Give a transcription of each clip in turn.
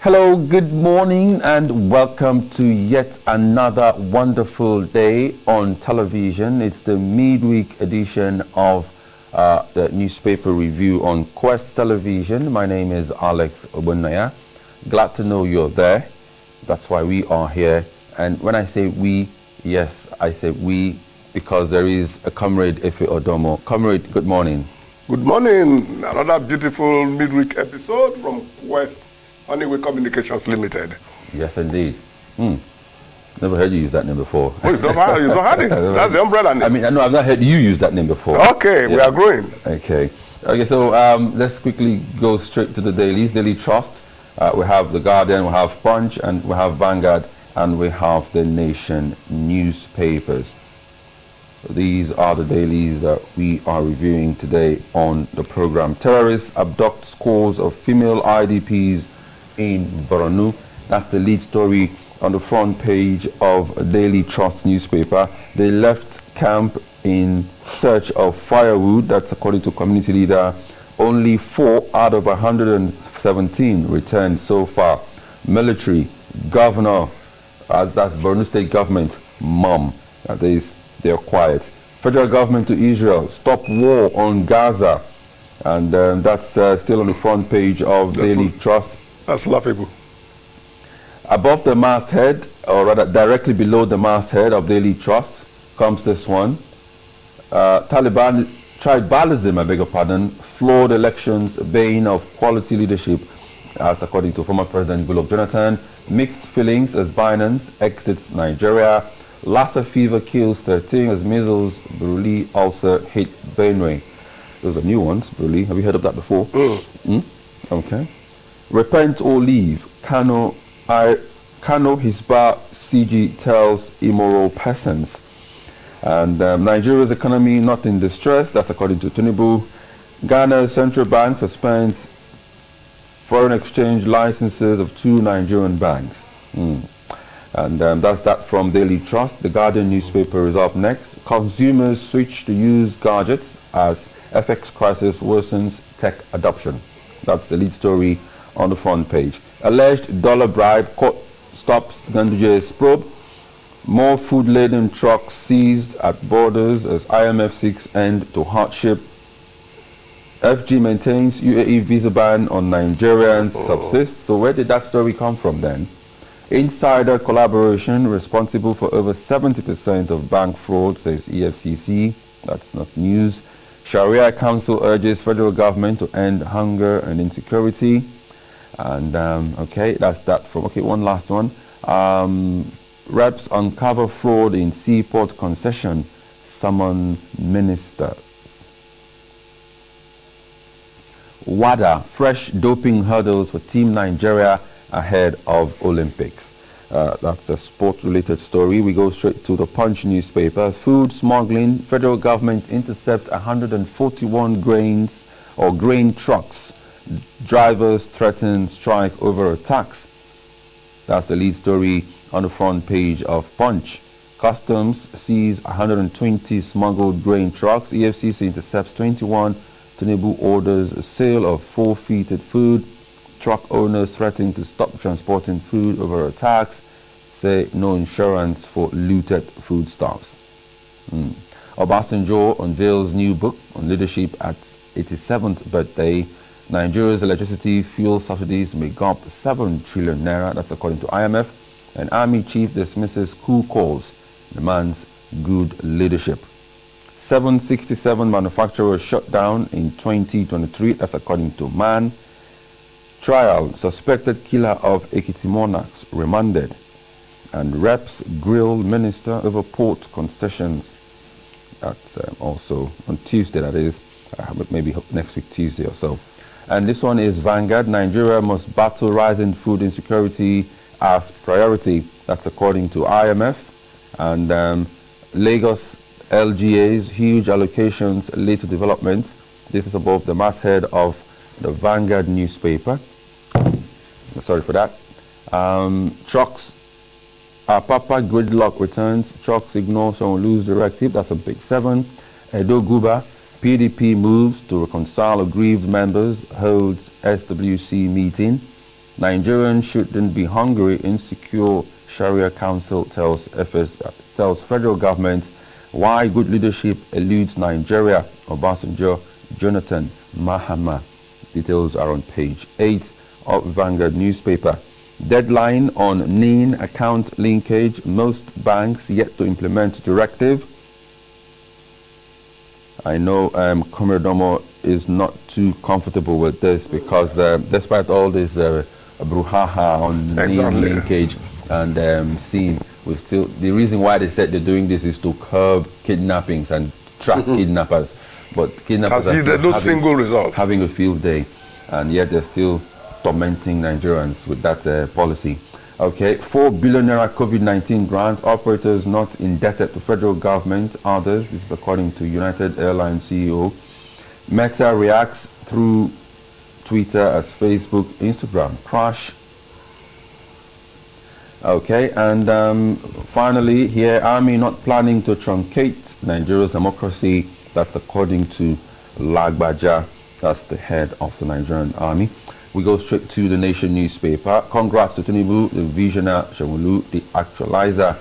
Hello, good morning, and welcome to yet another wonderful day on television. It's the midweek edition of the newspaper review on Quest Television. My name is Alex Obunaya. Glad to know you're there. That's why we are here. And when I say we, yes, I say we because there is a comrade Efe Odomo. Comrade, good morning. Good morning. Another beautiful midweek episode from Quest Honeyway Communications Limited. Yes, indeed. Never heard you use that name before. Oh, you don't have it? That's the umbrella name. I mean, no, I've not heard you use that name before. Okay, yeah. We are growing. Okay, so let's quickly go straight to the dailies. Daily Trust. We have The Guardian, we have Punch, and we have Vanguard, and we have The Nation newspapers. These are the dailies that we are reviewing today on the program. Terrorists abduct scores of female IDPs in Borno. That's the lead story on the front page of Daily Trust newspaper. They left camp in search of firewood. That's according to community leader. Only 4 out of 117 returned so far. Military, governor, that's Borno State government, mum. That is, they're quiet. Federal government to Israel, stop war on Gaza. And that's still on the front page of Daily Trust. That's laughable. Above the masthead, or rather directly below the masthead of Daily Trust, comes this one. Taliban tribalism, I beg your pardon, flawed elections, bane of quality leadership. That's according to former President Goodluck Jonathan. Mixed feelings as Binance exits Nigeria. Lassa fever kills 13 as measles. Buruli also hit Benue. Those are new ones, Buruli. Have you heard of that before? Okay. Repent or leave. Kano Hisba CG tells immoral persons. And Nigeria's economy not in distress. That's according to Tinubu. Ghana's central bank suspends foreign exchange licenses of 2 Nigerian banks. And that's that from Daily Trust. The Guardian newspaper is up next. Consumers switch to used gadgets as FX crisis worsens tech adoption. That's the lead story on the front page. Alleged dollar bribe, court stops Ganduje's probe. More food-laden trucks seized at borders as IMF seeks end to hardship. FG maintains UAE visa ban on Nigerians subsists. So where did that story come from then? Insider collaboration responsible for over 70% of bank fraud, says EFCC. That's not news. Sharia Council urges federal government to end hunger and insecurity. And okay, that's that from, okay, one last one. Reps uncover fraud in seaport concession, summon ministers. WADA, fresh doping hurdles for Team Nigeria ahead of Olympics. That's a sport-related story. We go straight to the Punch newspaper. Food smuggling. Federal government intercepts 141 grain trucks. Drivers threaten strike over a tax. That's the lead story on the front page of Punch. Customs sees 120 smuggled grain trucks. EFCC intercepts 21. Tinubu orders a sale of forfeited food. Truck owners threatening to stop transporting food over a tax. Say no insurance for looted foodstuffs. Obasanjo unveils new book on leadership at 87th birthday. Nigeria's electricity fuel subsidies make up 7 trillion naira. That's according to IMF. And Army chief dismisses coup calls, demands good leadership. 767 manufacturers shut down in 2023. That's according to MAN. Trial, suspected killer of Ekiti monarchs remanded. And reps grill minister over port concessions. That's also on Tuesday, that is, maybe next week Tuesday or so. And this one is Vanguard. Nigeria must battle rising food insecurity as priority. That's according to IMF. And Lagos LGA's huge allocations lead to development. This is above the masthead of the Vanguard newspaper. Sorry for that. Trucks. Papa gridlock returns. Trucks ignore some lose directive. That's a big 7. Edo Guba. PDP moves to reconcile aggrieved members. Holds SWC meeting. Nigerians shouldn't be hungry. Insecure Sharia Council tells federal government why good leadership eludes Nigeria. Obasanjo, Jonathan Mahama. Details are on page 8 of Vanguard newspaper. Deadline on NIN account linkage. Most banks yet to implement directive. I know Comrade Domo is not too comfortable with this because despite all this brouhaha on NIN linkage and seeing, we still, the reason why they said they're doing this is to curb kidnappings and track kidnappers. But kidnappers are having a field day, and yet they're still tormenting Nigerians with that policy. Okay, 4 billion naira COVID-19 grant, operators not indebted to federal government, others. This is according to United Airlines CEO. Meta reacts through Twitter as Facebook, Instagram crash. Okay, and finally here, Army not planning to truncate Nigeria's democracy. That's according to Lagbaja, that's the head of the Nigerian Army. We go straight to the Nation newspaper. Congrats to Tinubu, the visionary Shawulu, the actualizer.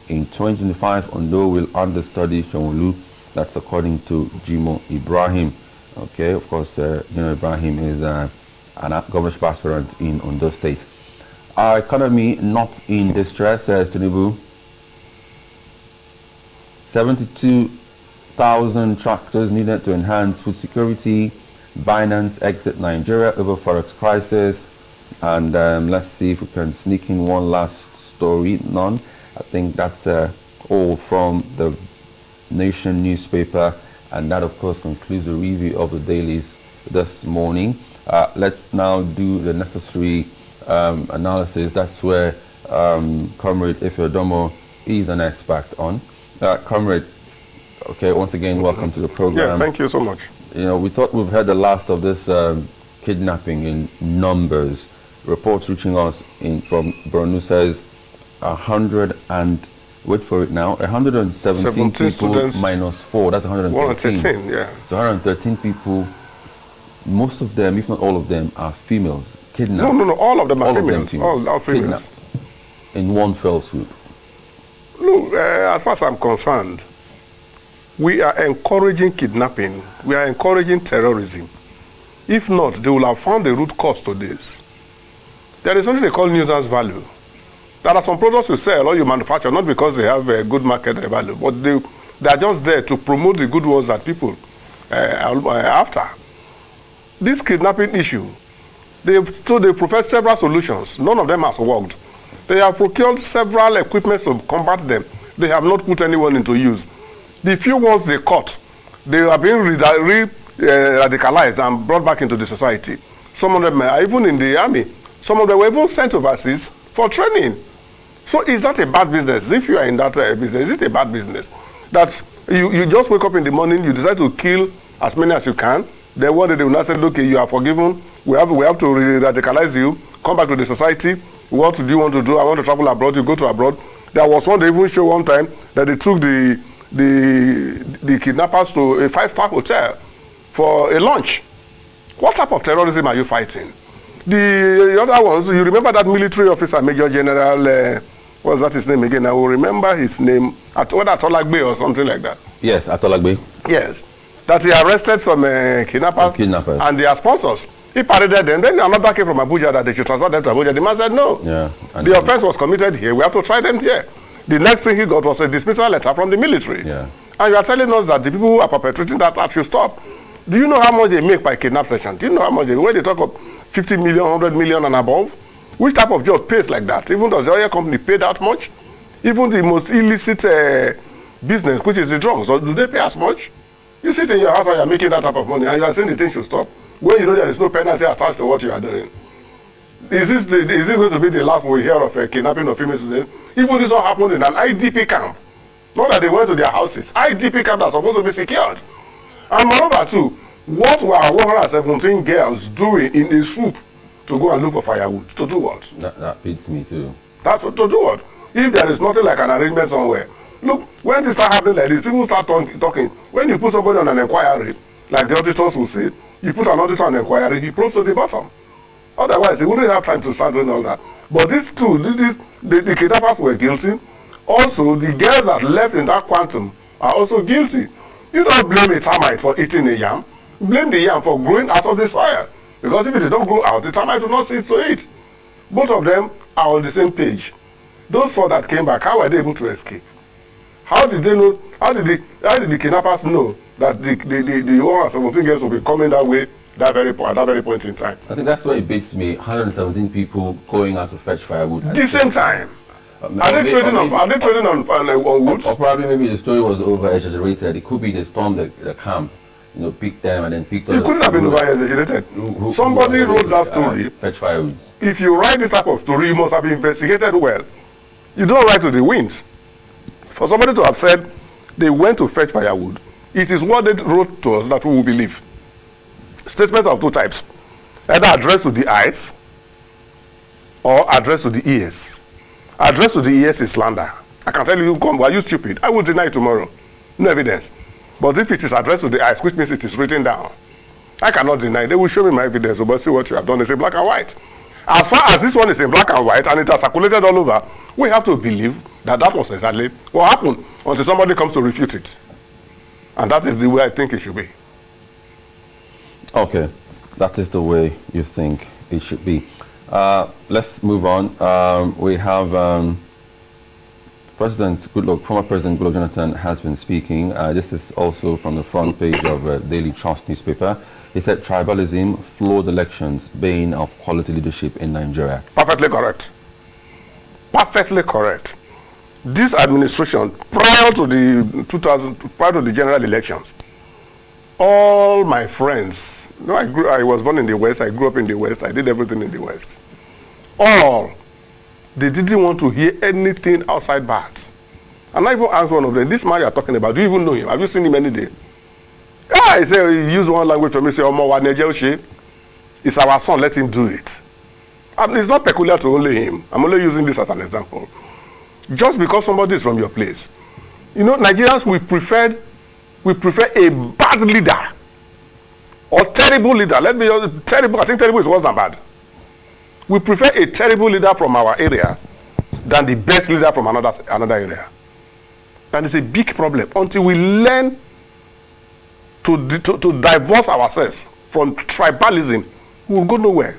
In 2025, Ondo will understudy Shawulu. That's according to Jimo Ibrahim. Okay, of course, Ibrahim is an governorship aspirant in Ondo State. Our economy not in distress, says Tinubu. 72,000 tractors needed to enhance food security. Binance exit Nigeria over forex crisis. And let's see if we can sneak in one last story. None. I think that's all from the Nation newspaper, and that of course concludes the review of the dailies this morning. Let's now do the necessary analysis. That's where Comrade Ifeodomo is an expert on. Comrade, okay, once again, welcome to the program. Yeah, thank you so much. You know, we thought we've heard the last of this kidnapping in numbers. Reports reaching us from Borno says 117 people students, minus 4. That's 113. 113, yeah. So 113 people, most of them, if not all of them, are females kidnapped. No, all of them are females. All are females. Kidnapped in one fell swoop. Look, as far as I'm concerned, we are encouraging kidnapping. We are encouraging terrorism. If not, they will have found the root cause to this. There is something they call nuisance value. There are some products you sell or you manufacture, not because they have a good market value, but they are just there to promote the good ones that people are after. This kidnapping issue, they profess several solutions. None of them has worked. They have procured several equipments to combat them. They have not put anyone into use. The few ones they caught, they are being radicalized and brought back into the society. Some of them are even in the army. Some of them were even sent overseas for training. So is that a bad business? If you are in that business, is it a bad business? That you just wake up in the morning, you decide to kill as many as you can, then one day they will not say, okay, you are forgiven, we have to radicalize you, come back to the society, what do you want to do? I want to travel abroad, you go to abroad. There was one, they even show one time that they took the kidnappers to a 5-star hotel for a lunch. What type of terrorism are you fighting? The other ones, you remember that military officer, Major General, what's that his name again? I will remember his name, Atolagbe or something like that. Yes, Atolagbe. Yes. That he arrested some kidnappers and their sponsors. He paraded them. Then another came from Abuja that they should transfer them to Abuja. The man said no. Yeah. The offense was committed here. We have to try them here. The next thing he got was a dismissal letter from the military. Yeah. And you are telling us that the people who are perpetrating that act should stop. Do you know how much they make by kidnap session? Do you know how much when they talk of 50 million, 100 million and above? Which type of job pays like that? Even does the oil company pay that much? Even the most illicit business, which is the drugs, do they pay as much? You sit in your house and you are making that type of money and you are saying the thing should stop. When you know there is no penalty attached to what you are doing. Is this going to be the last we hear of kidnapping of female students? Even this one happened in an IDP camp. Not that they went to their houses. IDP camp that's supposed to be secured. And moreover too, what were 117 girls doing in a swoop to go and look for firewood? To do what? That beats me too. That's to do what? If there is nothing like an arrangement somewhere. Look, when things start happening like this, people start talking. When you put somebody on an inquiry, like the auditors will say, you put an auditor on an inquiry, he probes to the bottom. Otherwise, he wouldn't have time to start doing all that. But these two, the kidnappers were guilty. Also, the girls that left in that quantum are also guilty. You don't blame a termite for eating a yam. Blame the yam for growing out of the soil. Because if it did not grow out, the termite will not see it to eat. Both of them are on the same page. Those four that came back, how were they able to escape? How did they know? How did the kidnappers know that the 117 girls will be coming that way at that very point in time? I think that's why it beats me. 117 people going out to fetch firewood. The same time. Are they trading on wood? Or probably maybe the story was over-exaggerated. It could be they stormed the camp, picked them and then picked. It couldn't have been over-exaggerated. Somebody wrote that story. Fetch firewood. If you write this type of story, you must have investigated well. You don't write to the winds. For somebody to have said they went to fetch firewood, it is what they wrote to us that we will believe. Statements of two types, either addressed to the eyes or addressed to the ears. Addressed to the ears is slander. I can tell you, come, are you stupid? I will deny it tomorrow. No evidence. But if it is addressed to the eyes, which means it is written down, I cannot deny. They will show me my evidence, but see what you have done. They say black and white. As far as this one is in black and white and it has circulated all over, we have to believe that that was exactly what happened until somebody comes to refute it. And that is the way I think it should be. Okay, that is the way you think it should be. Let's move on. We have former President Goodluck Jonathan has been speaking. This is also from the front page of Daily Trust newspaper. He said tribalism flawed elections, bane of quality leadership in Nigeria. Perfectly correct. Perfectly correct. This administration, prior to the general elections, all my friends, I was born in the West, I grew up in the West, I did everything in the West. They didn't want to hear anything outside bad. And I even asked one of them, this man you are talking about, do you even know him? Have you seen him any day? I say, he used one language for me, say, it's our son, let him do it. And it's not peculiar to only him. I'm only using this as an example. Just because somebody is from your place. Nigerians, we prefer a bad leader or terrible leader. Terrible, I think terrible is worse than bad. We prefer a terrible leader from our area than the best leader from another area. And it's a big problem. Until we learn to divorce ourselves from tribalism, we will go nowhere.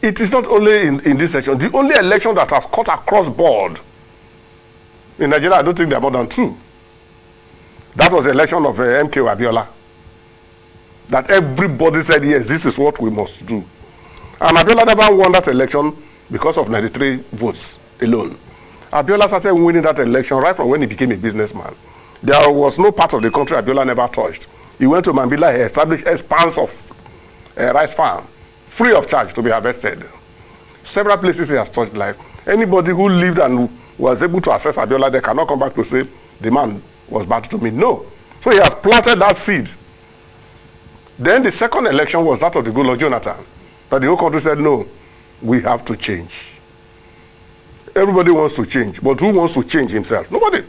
It is not only in this section. The only election that has cut across board in Nigeria, I don't think there are more than two. That was the election of MK Abiola. That everybody said, yes, this is what we must do. And Abiola never won that election because of 93 votes alone. Abiola started winning that election right from when he became a businessman. There was no part of the country Abiola never touched. He went to Mambila, he established expanse of rice farm, free of charge to be harvested. Several places he has touched life. Anybody who lived and was able to access Abiola, they cannot come back to say the man was bad to me. No. So he has planted that seed. Then the second election was that of the Goodluck Jonathan. But the whole country said, no, we have to change. Everybody wants to change, but who wants to change himself? Nobody.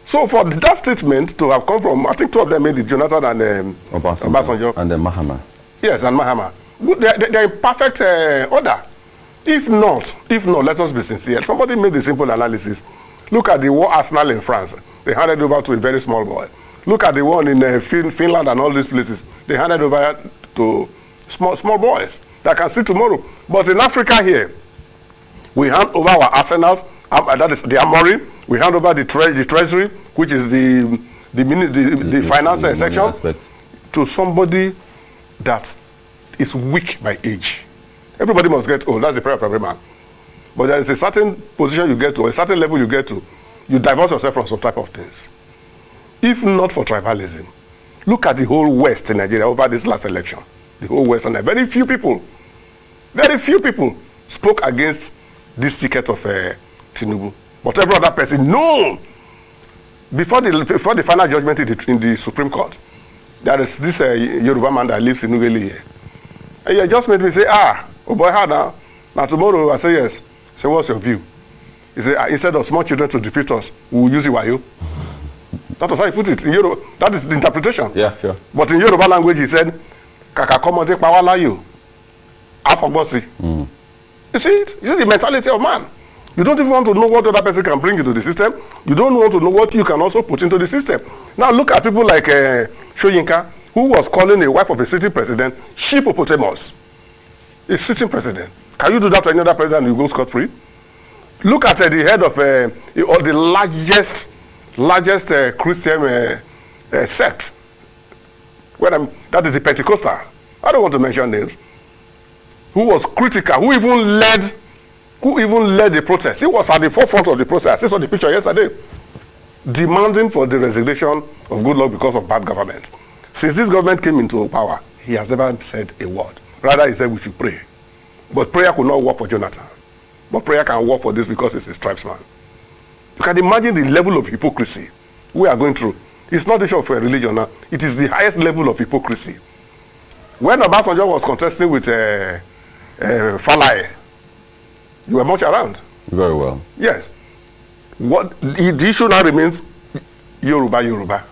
So for that statement to have come from, I think two of them made it, Jonathan and Obasanjo. And then Mahama. Yes, and Mahama. They're in perfect order. If not, let us be sincere. Somebody made the simple analysis. Look at the war arsenal in France. They handed over to a very small boy. Look at the one in Finland and all these places. They handed over to small boys that can see tomorrow. But in Africa here, we hand over our arsenals, that is the armory. We hand over the treasury, which is the finance section, aspect, to somebody that is weak by age. Everybody must get old. That's the prayer of every man. But there is a certain position you get to, a certain level you get to, you divorce yourself from some type of things. If not for tribalism, look at the whole West in Nigeria over this last election. The whole West, and very few people spoke against this ticket of Tinubu. But every other person, no! Before the final judgment in the Supreme Court, there is this Yoruba man that lives in Nugeli here. And he just made me say, oh boy, how now? Now tomorrow, I say yes. So what's your view? He said, instead of small children to defeat us, we will use Iwayo. That was how he put it in Yoruba. That is the interpretation. Yeah, sure. But in Yoruba language, he said, Kaka komode pawalayo. Afobosi. You see it? You see the mentality of man. You don't even want to know what other person can bring into the system. You don't want to know what you can also put into the system. Now look at people like Shoyinka, who was calling a wife of a sitting president sheepopotamus. A sitting president. Can you do that to any other president and you go scot-free? Look at the head of the largest Christian sect. That is the Pentecostal. I don't want to mention names. Who was critical, who even led the protest. He was at the forefront of the protest. I saw the picture yesterday. Demanding for the resignation of Goodluck because of bad government. Since this government came into power, he has never said a word. Rather, he said we should pray. But prayer could not work for Jonathan. But prayer can work for this because he's a tribesman. You can imagine the level of hypocrisy we are going through. It's not the issue of a religion now. It is the highest level of hypocrisy. When Obasanjo was contesting with Falai, you were much around. Very well. Yes. The issue now remains Yoruba.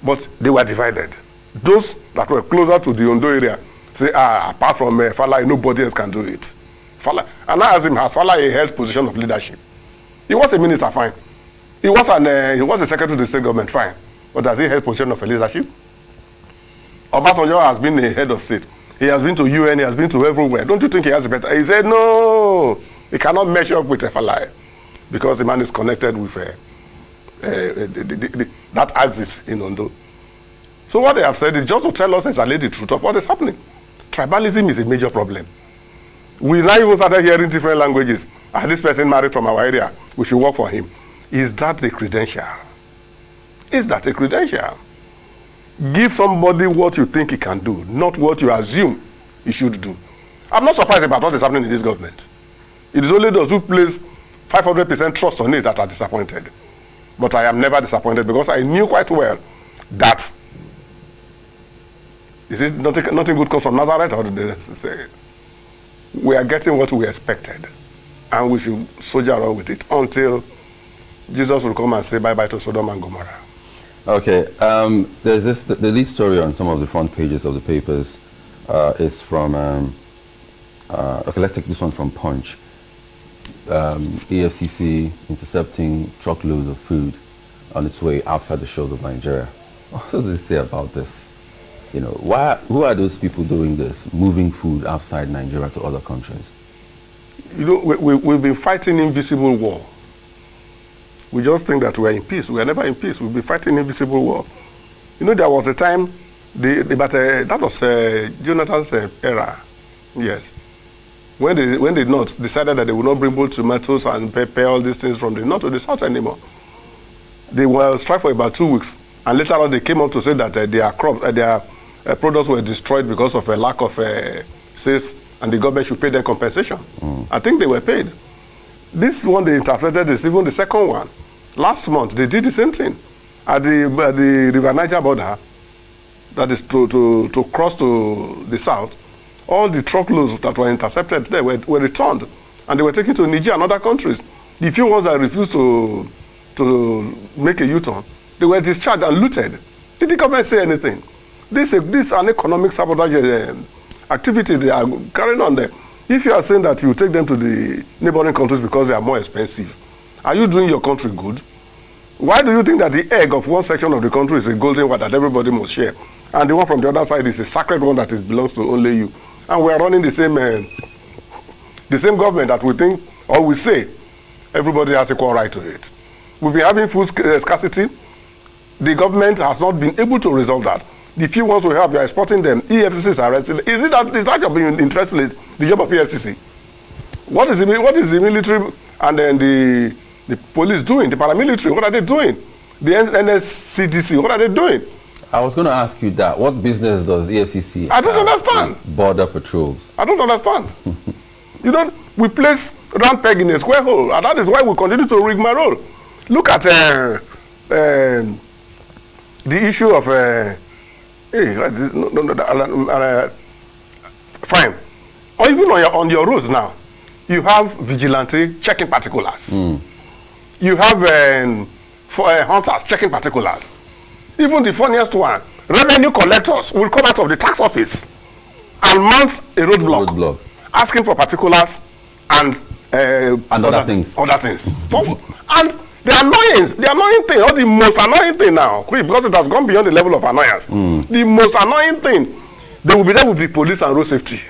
But they were divided. Those that were closer to the Ondo area say, apart from Falai, nobody else can do it. Falai. And I asked him, has Falai held position of leadership? He was a minister, fine. He was a secretary to the state government, fine. But has he held position of leadership? Obasanjo has been a head of state. He has been to UN, he has been to everywhere. Don't you think he has a better? He said, no, he cannot measure up with Falai because the man is connected with that axis in Ondo. So what they have said is just to tell us exactly the truth of what is happening. Tribalism is a major problem. We now even started hearing different languages. This person married from our area, we should work for him. Is that a credential? Is that a credential? Give somebody what you think he can do, not what you assume he should do. I'm not surprised about what is happening in this government. It is only those who place 500% trust on it that are disappointed. But I am never disappointed because I knew quite well that is it nothing good comes from Nazareth, or did they say we are getting what we expected and we should soldier on with it until Jesus will come and say bye-bye to Sodom and Gomorrah. Okay, there's the lead story on some of the front pages of the papers is from, okay, let's take this one from Punch. EFCC intercepting truckloads of food on its way outside the shores of Nigeria. What does it say about this? You know, who are those people doing this, moving food outside Nigeria to other countries? You know, we've been fighting invisible war. We just think that we are in peace. We are never in peace. We'll be fighting invisible war. You know, there was a time, that was Jonathan's era. Yes. When the North decided that they would not bring both tomatoes and pepper, all these things from the North to the South anymore. They were struck for about 2 weeks. And later on, they came up to say that their crops, their products were destroyed because of a lack of sales, and the government should pay them compensation. I think they were paid. This one they interpreted is even the second one. Last month they did the same thing at the River Niger border. That is to cross to the south. All the truckloads that were intercepted there were returned, and they were taken to Niger and other countries. The few ones that refused to make a U-turn, they were discharged and looted. Did the government say anything? This is an economic sabotage activity they are carrying on there. If you are saying that you take them to the neighboring countries because they are more expensive, are you doing your country good? Why do you think that the egg of one section of the country is a golden one that everybody must share, and the one from the other side is a sacred one that belongs to only you? And we are running the same government that we think, or we say, everybody has equal right to it. We've been having food scarcity. The government has not been able to resolve that. The few ones we have, you are exporting them. EFCC is arrested. Is that job in the first place the job of EFCC? What is the military and then the police doing? The paramilitary, what are they doing? The NSCDC, what are they doing? I was going to ask you that. What business does EFCC? I don't understand. Border patrols. I don't understand. We place round peg in a square hole, and that is why we continue to rig my role. Look at the issue of fine. Or even on your roads now, you have vigilante checking particulars. You have hunters checking particulars. Even the funniest one, revenue collectors will come out of the tax office and mount a roadblock, asking for particulars and other things. And the annoying thing, or the most annoying thing now, because it has gone beyond the level of annoyance, the most annoying thing, they will be there with the police and road safety.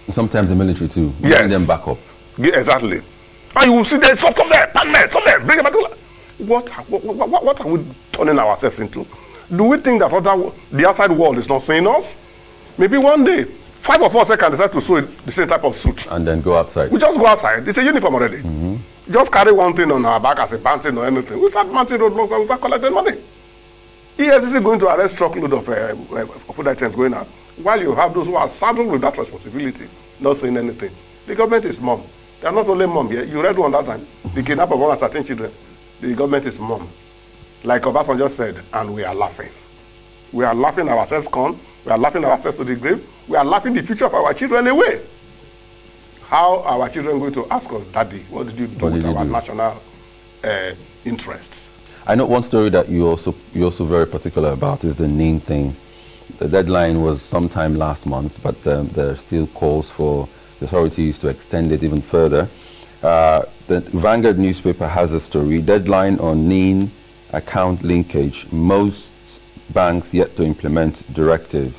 Sometimes the military too. Yes. Bring them back up. Yeah, exactly. And you will see there, stop there, bring them back. What are we turning ourselves into? Do we think that the outside world is not seeing us? Maybe one day, 5 of us can decide to sew the same type of suit. And then go outside. We just go outside. It's a uniform already. Just carry one thing on our back as a mountain or anything. We start mounting roadblocks and we start collecting money. EFCC going to arrest truckload of food items going out, while you have those who are saddled with that responsibility, not saying anything. The government is mom. They are not only mom here. You read one that time. The kidnap of 113 children. The government is mom. Like Obasanjo just said, and we are laughing. We are laughing ourselves gone. We are laughing ourselves to the grave. We are laughing the future of our children away. How are our children going to ask us, Daddy, what did you do with our national interests? I know one story that you're also very particular about is the NIN thing. The deadline was sometime last month, but there are still calls for the authorities to extend it even further. The Vanguard newspaper has a story, deadline on NIN account linkage, most banks yet to implement directive.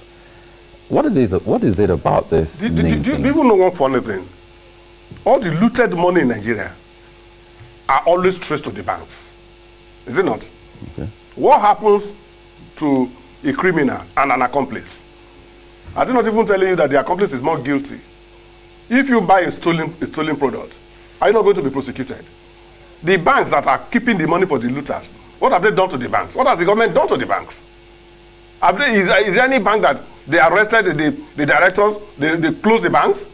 What is it about this? Do you even know one funny thing? All the looted money in Nigeria are always traced to the banks. Is it not? Okay. What happens to a criminal and an accomplice? I do not even telling you that the accomplice is more guilty. If you buy a stolen product, are you not going to be prosecuted? The banks that are keeping the money for the looters, what have they done to the banks? What has the government done to the banks? Is there any bank that they arrested the directors, they closed the banks?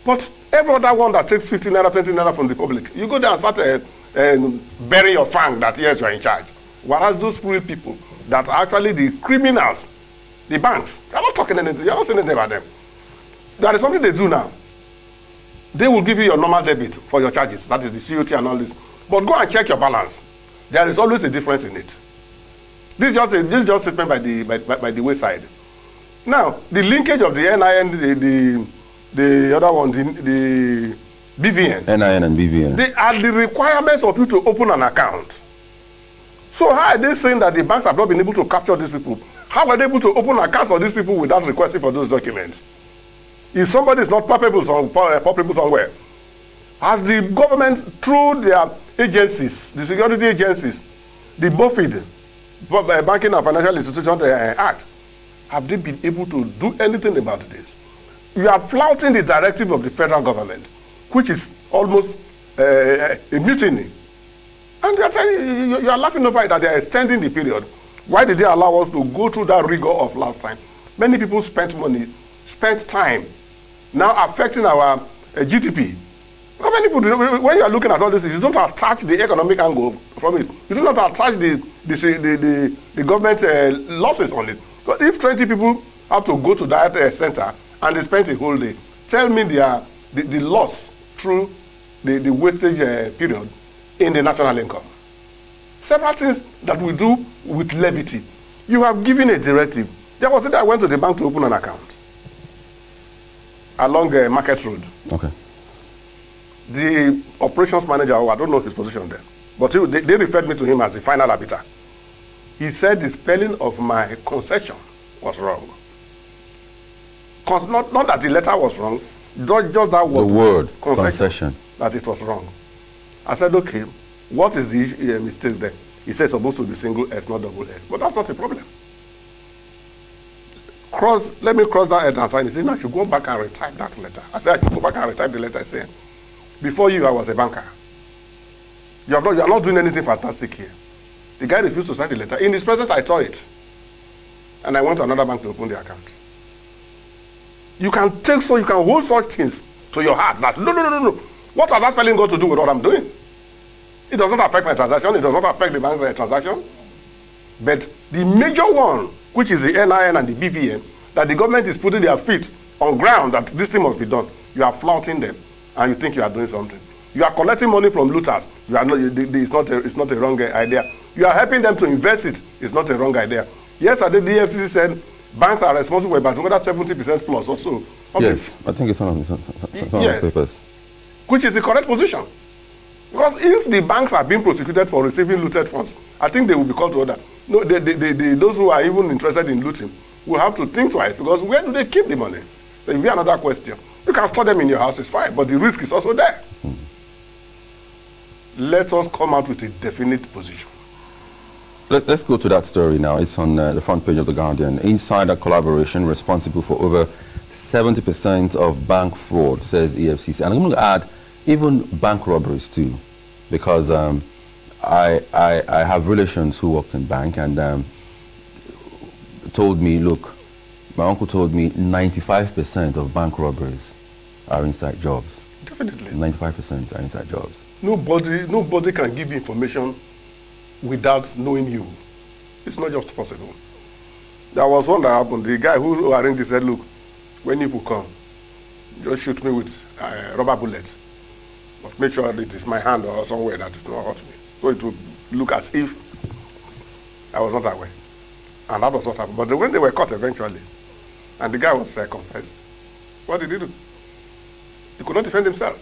But every other one that takes 15 naira, 20 naira from the public, you go there and start bury your fang that yes, you are in charge. Whereas those poor people that are actually the criminals, the banks, they're not talking anything, you're not saying anything about them. There is something they do now. They will give you your normal debit for your charges, that is the COT and all this. But go and check your balance. There is always a difference in it. This is just a statement by the wayside. Now, the linkage of the NIN, the other one, the BVN. NIN and BVN. They are the requirements of you to open an account. So how are they saying that the banks have not been able to capture these people? How are they able to open accounts for these people without requesting for those documents? If somebody is not palpable somewhere, has the government, through their agencies, the security agencies, the BOFID, Banking and Financial Institutions Act, have they been able to do anything about this? You are flouting the directive of the federal government, which is almost a mutiny. And you are laughing over it that they are extending the period. Why did they allow us to go through that rigor of last time? Many people spent money, spent time, now affecting our GDP. How many people, when you are looking at all this, you don't attach the economic angle from it. You do not attach the government losses on it. Because if 20 people have to go to that center and they spend a whole day, tell me the loss through the wastage period in the national income. Several things that we do with levity. You have given a directive. There was a day I went to the bank to open an account along Market Road. Okay. The operations manager, I don't know his position there, but they referred me to him as the final arbiter. He said the spelling of my concession was wrong. Not that the letter was wrong, just that word. The word, concession. That it was wrong. I said, okay, what is the mistakes there? He said it's supposed to be single S, not double S. But that's not a problem. Let me cross that edge and sign. He said, no, I should go back and retype that letter. I said, I should go back and retype the letter. I said, before you, I was a banker. You are not doing anything fantastic here. The guy refused to sign the letter. In his presence, I saw it. And I went to another bank to open the account. You can hold such things to your heart that, no. What has that spelling got to do with what I'm doing? It does not affect my transaction. It does not affect the bank's transaction. But the major one, which is the NIN and the BVN, that the government is putting their feet on ground that this thing must be done, you are flouting them, and you think you are doing something. You are collecting money from looters. You are not. It's not a wrong idea. You are helping them to invest it. It's not a wrong idea. Yesterday, the EFCC said banks are responsible for about whether 70% plus or so. Yes, I think it's one of the papers. Which is the correct position. Because if the banks are being prosecuted for receiving looted funds, I think they will be called to order. No, those who are even interested in looting will have to think twice, because where do they keep the money? There will be another question. You can store them in your house, it's fine, but the risk is also there. Let us come out with a definite position. Let's go to that story now. It's on the front page of The Guardian. Insider collaboration responsible for over 70% of bank fraud, says EFCC. And I'm going to add even bank robberies too, because I have relations who work in bank, and told me, look, my uncle told me 95% of bank robberies are inside jobs. Definitely. 95% are inside jobs. Nobody can give you information without knowing you. It's not just possible. There was one that happened. The guy who arranged it said, look, when you come, just shoot me with rubber bullets. But make sure that it is my hand or somewhere that it will not hurt me. So it would look as if I was not aware. And that was what happened. But when they were caught eventually, and the guy was confessed, what did he do? He could not defend himself.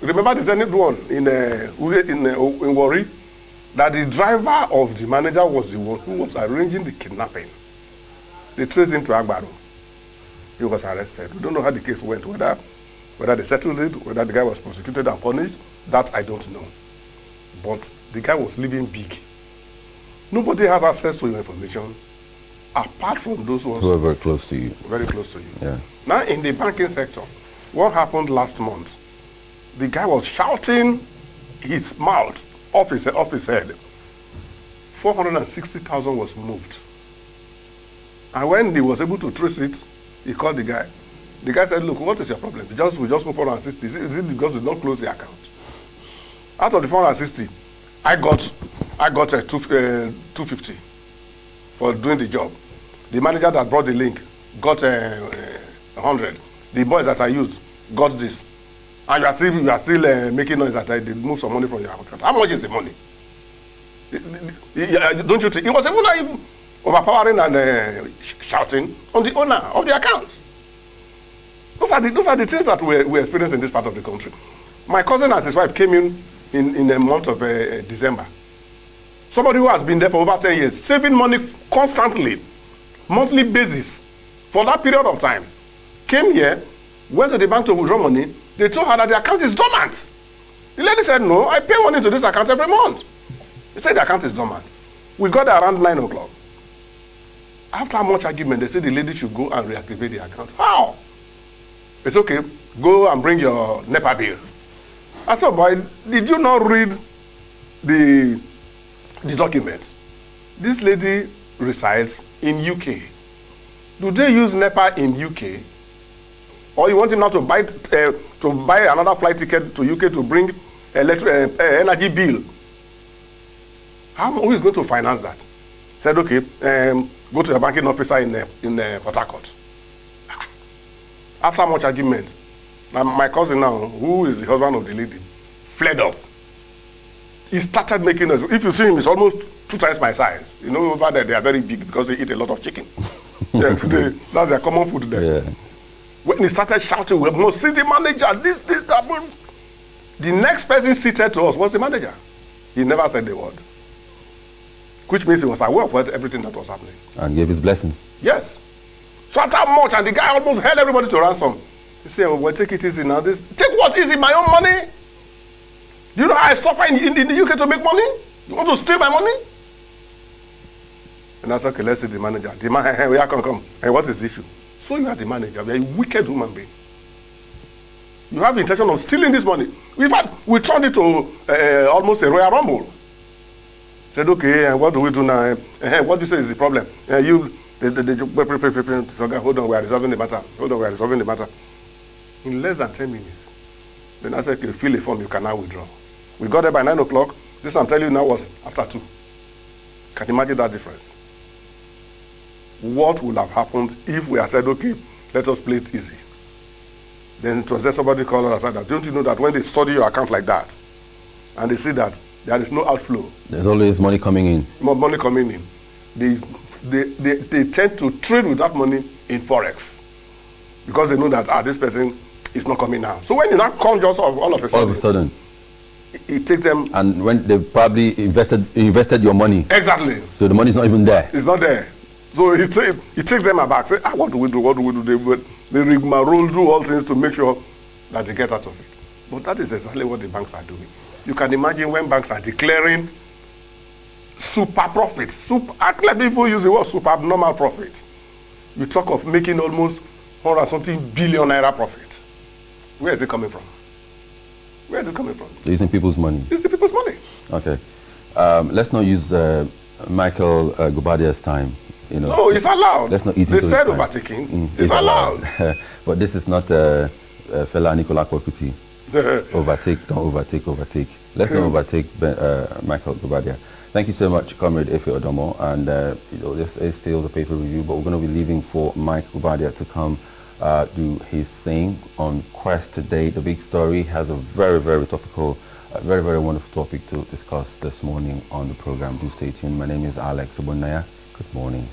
Remember the Zenith one in Warri? That the driver of the manager was the one who was arranging the kidnapping. They traced him to Agbaro. He was arrested. We don't know how the case went, whether they settled it, whether the guy was prosecuted and punished. That I don't know. But the guy was living big. Nobody has access to your information apart from those ones who are very close to you. Very close to you. Yeah. Now in the banking sector, what happened last month? The guy was shouting his mouth off his head. 460,000 was moved. And when he was able to trace it, he called the guy. The guy said, look, what is your problem? We just moved 460. Is it because we don't close the account? Out of the 460, I got 250 for doing the job. The manager that brought the link got 100. The boys that I used got this. And you are still making noise that I did move some money from your account. How much is the money? Don't you think? It was even overpowering and shouting on the owner of the account. Those are the things that we experience in this part of the country. My cousin and his wife came in the month of December. Somebody who has been there for over 10 years, saving money constantly, monthly basis, for that period of time, came here, went to the bank to withdraw money. They told her that the account is dormant. The lady said, no, I pay money to this account every month. They said the account is dormant. We got there around 9 o'clock. After much argument, they said the lady should go and reactivate the account. How? It's okay, go and bring your NEPA bill. I said, boy, did you not read the documents? This lady resides in UK. Do they use NEPA in UK? Or you want him now to buy another flight ticket to UK to bring energy bill? Who is going to finance that? Said, okay, go to a banking officer in Port Harcourt. After much argument, my cousin now, who is the husband of the lady, fled up. He started making us. If you see him, he's almost 2 times my size. You know, over there they are very big because they eat a lot of chicken. Yes, that's their common food there. Yeah. When he started shouting, we must see the manager, this, that. The next person seated to us was the manager. He never said a word. Which means he was aware of everything that was happening. And gave his blessings. Yes. So after much, and the guy almost held everybody to ransom. He said, well, take it easy now. Take what easy? My own money? Do you know how I suffer in the UK to make money? You want to steal my money? And I said, okay, let's see the manager. The man, hey, where come. Hey, what is the issue? So you are the manager. You are a wicked human being. You have the intention of stealing this money. In fact, we turned it to almost a Royal Rumble. Said, okay, what do we do now? What do you say is the problem? Hold on, we are resolving the matter. Hold on, we are resolving the matter. In less than 10 minutes. Then I said, okay, fill a form, you can now withdraw. We got there by 9 o'clock. This I'm telling you now was after 2. Can you imagine that difference? What would have happened if we had said, okay, let us play it easy? Then it was there somebody called us and said, don't you know that when they study your account like that, and they see that there is no outflow. There's always money coming in. More money coming in. They they tend to trade with that money in forex because they know that this person is not coming now. So when you not come just all of a sudden, it takes them. And when they probably invested your money. Exactly. So the money is not even there. It's not there. So it takes them aback. Say, what do we do? What do we do? They rigmarole, do all things to make sure that they get out of it. But that is exactly what the banks are doing. You can imagine when banks are declaring super profits. Let people use the word super abnormal profit. You talk of making almost 100 something billion naira profit. Where is it coming from? Where is it coming from? Using people's money. Using people's money. Okay. Let's not use Michael Gubadia's time. You know, no, it's allowed. Let's not eat they into said time. overtaking. It's allowed. But this is not Fela Nicola Kwakuti. Overtake, don't overtake, overtake. Let's not overtake Michael Gubadia. Thank you so much, Comrade Efe Odomo. And this is still the paper review, but we're going to be leaving for Mike Gubadia to come do his thing on Quest today. The big story has a very, very topical, very, very wonderful topic to discuss this morning on the program. Do stay tuned. My name is Alex Obunaya. Good morning.